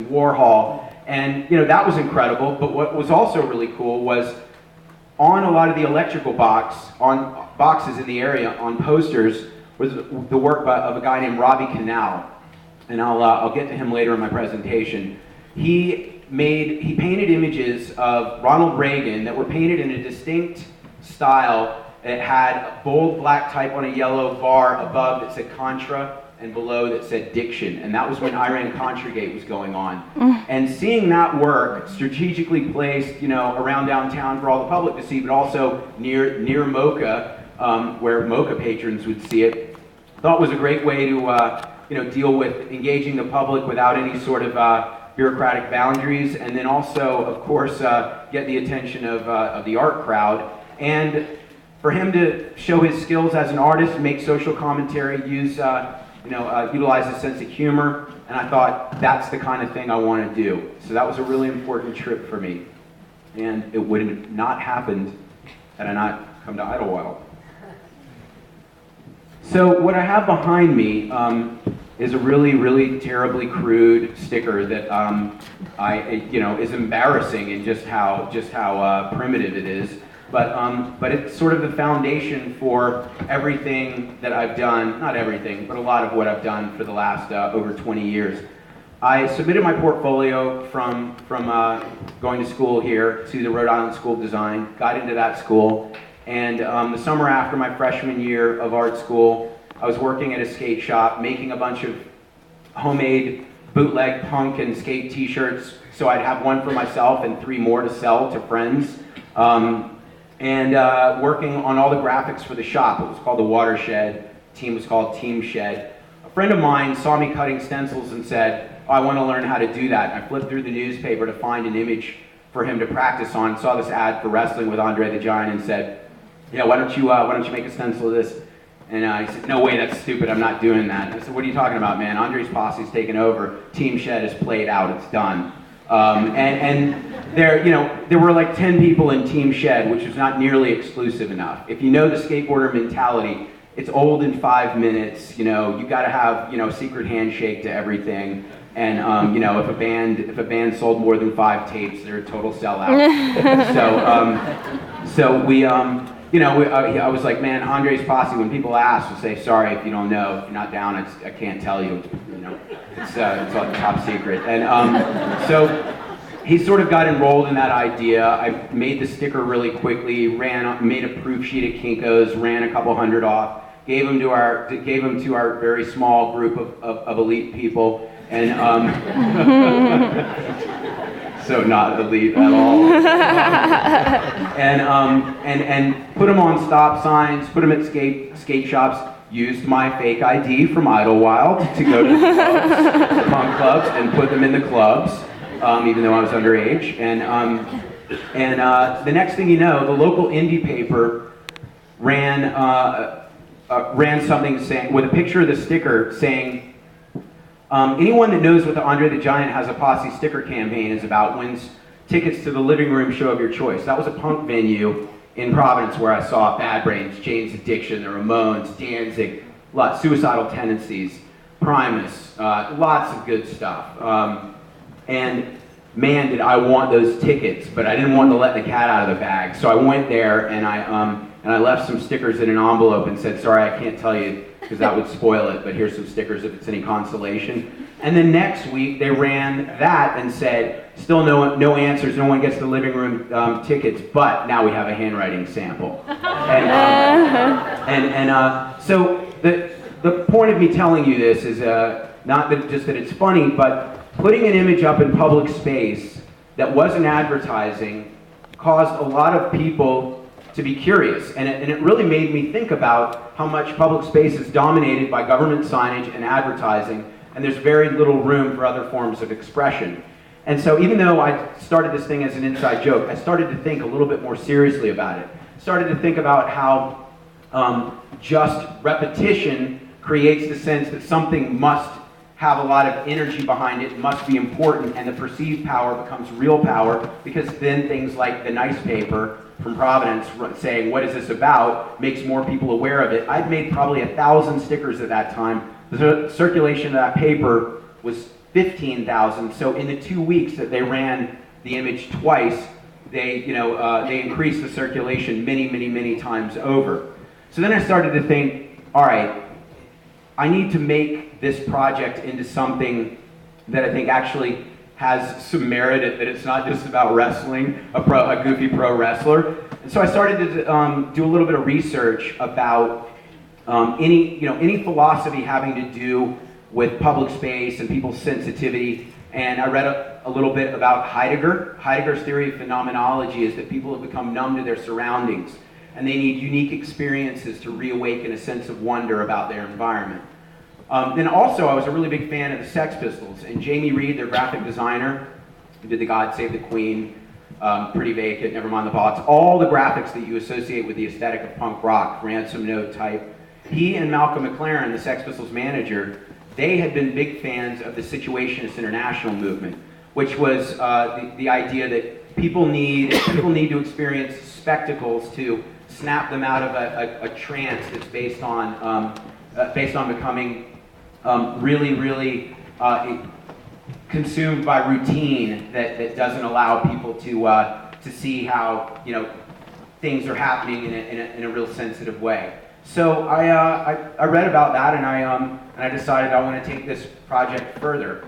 Warhol, and that was incredible. But what was also really cool was on a lot of the electrical boxes in the area on posters was the work of a guy named Robbie Conal, and I'll get to him later in my presentation. He painted images of Ronald Reagan that were painted in a distinct style. It had bold black type on a yellow bar above that said Contra, and below that said Diction, and that was when Iran-Contra was going on. And seeing that work strategically placed, around downtown for all the public to see, but also near MoCA, where MoCA patrons would see it, thought was a great way to, deal with engaging the public without any sort of bureaucratic boundaries, and then also, of course, get the attention of the art crowd. And for him to show his skills as an artist, make social commentary, utilize a sense of humor, and I thought that's the kind of thing I want to do. So that was a really important trip for me, and it would have not happened had I not come to Idyllwild. So what I have behind me is a really, really terribly crude sticker that is embarrassing in just how primitive it is. But it's sort of the foundation for everything that I've done, not everything, but a lot of what I've done for the last over 20 years. I submitted my portfolio from going to school here to the Rhode Island School of Design, got into that school, and the summer after my freshman year of art school, I was working at a skate shop, making a bunch of homemade bootleg punk and skate t-shirts, so I'd have one for myself and 3 more to sell to friends. And working on all the graphics for the shop. It was called The Watershed. The team was called Team Shed. A friend of mine saw me cutting stencils and said, "Oh, I want to learn how to do that." And I flipped through the newspaper to find an image for him to practice on. Saw this ad for Wrestling with Andre the Giant and said, "Yeah, why don't you make a stencil of this?" And he said, "No way, that's stupid. I'm not doing that." And I said, "What are you talking about, man? Andre's Posse's taken over. Team Shed is played out. It's done." And there were like 10 people in Team Shed, which was not nearly exclusive enough. If you know the skateboarder mentality, it's old in 5 minutes. You got to have secret handshake to everything. And if a band sold more than 5 tapes, they're a total sellout. I was like, man, Andre's Posse. When people ask, we'll say, "Sorry if you don't know. If you're not down, I can't tell you. It's all top secret." And so he sort of got enrolled in that idea. I made the sticker really quickly, made a proof sheet at Kinko's, ran a couple hundred off, gave them to our very small group of elite people, and so not elite at all, and put them on stop signs, put them at skate shops. Used my fake ID from Idyllwild to go to the clubs, the punk clubs, and put them in the clubs, even though I was underage. And the next thing you know, the local indie paper ran something saying, with a picture of the sticker saying, anyone that knows what the Andre the Giant Has a Posse sticker campaign is about wins tickets to the living room show of your choice. That was a punk venue in Providence where I saw Bad Brains, Jane's Addiction, the Ramones, Danzig, Suicidal Tendencies, Primus, lots of good stuff. And man, did I want those tickets, but I didn't want to let the cat out of the bag. So I went there and I left some stickers in an envelope and said, "Sorry, I can't tell you because that would spoil it, but here's some stickers if it's any consolation." And then next week they ran that and said, "Still no answers, no one gets the living room tickets, but now we have a handwriting sample." So the point of me telling you this is not just that it's funny, but putting an image up in public space that wasn't advertising caused a lot of people to be curious, and it really made me think about how much public space is dominated by government signage and advertising, and there's very little room for other forms of expression. And so even though I started this thing as an inside joke, I started to think a little bit more seriously about it. Started to think about how just repetition creates the sense that something must have a lot of energy behind it, must be important, and the perceived power becomes real power, because then things like the nice paper from Providence saying, "What is this about?" makes more people aware of it. I'd made probably 1,000 stickers at that time. The circulation of that paper was 15,000. So in the 2 weeks that they ran the image twice, they increased the circulation many times over. So then I started to think, all right, I need to make this project into something that I think actually has some merit, that it's not just about wrestling, a goofy pro wrestler. And so I started to do a little bit of research about any philosophy having to do with public space and people's sensitivity. And I read a little bit about Heidegger. Heidegger's theory of phenomenology is that people have become numb to their surroundings, and they need unique experiences to reawaken a sense of wonder about their environment. Then also, I was a really big fan of the Sex Pistols, and Jamie Reid, their graphic designer, who did the God Save the Queen, Pretty Vacant, Nevermind the Bollocks, all the graphics that you associate with the aesthetic of punk rock, ransom note type. He and Malcolm McLaren, the Sex Pistols manager, they had been big fans of the Situationist International movement, which was the idea that people need to experience spectacles to snap them out of a trance that's based on becoming really consumed by routine that doesn't allow people to see how things are happening in a real sensitive way. So I read about that, and I decided I want to take this project further.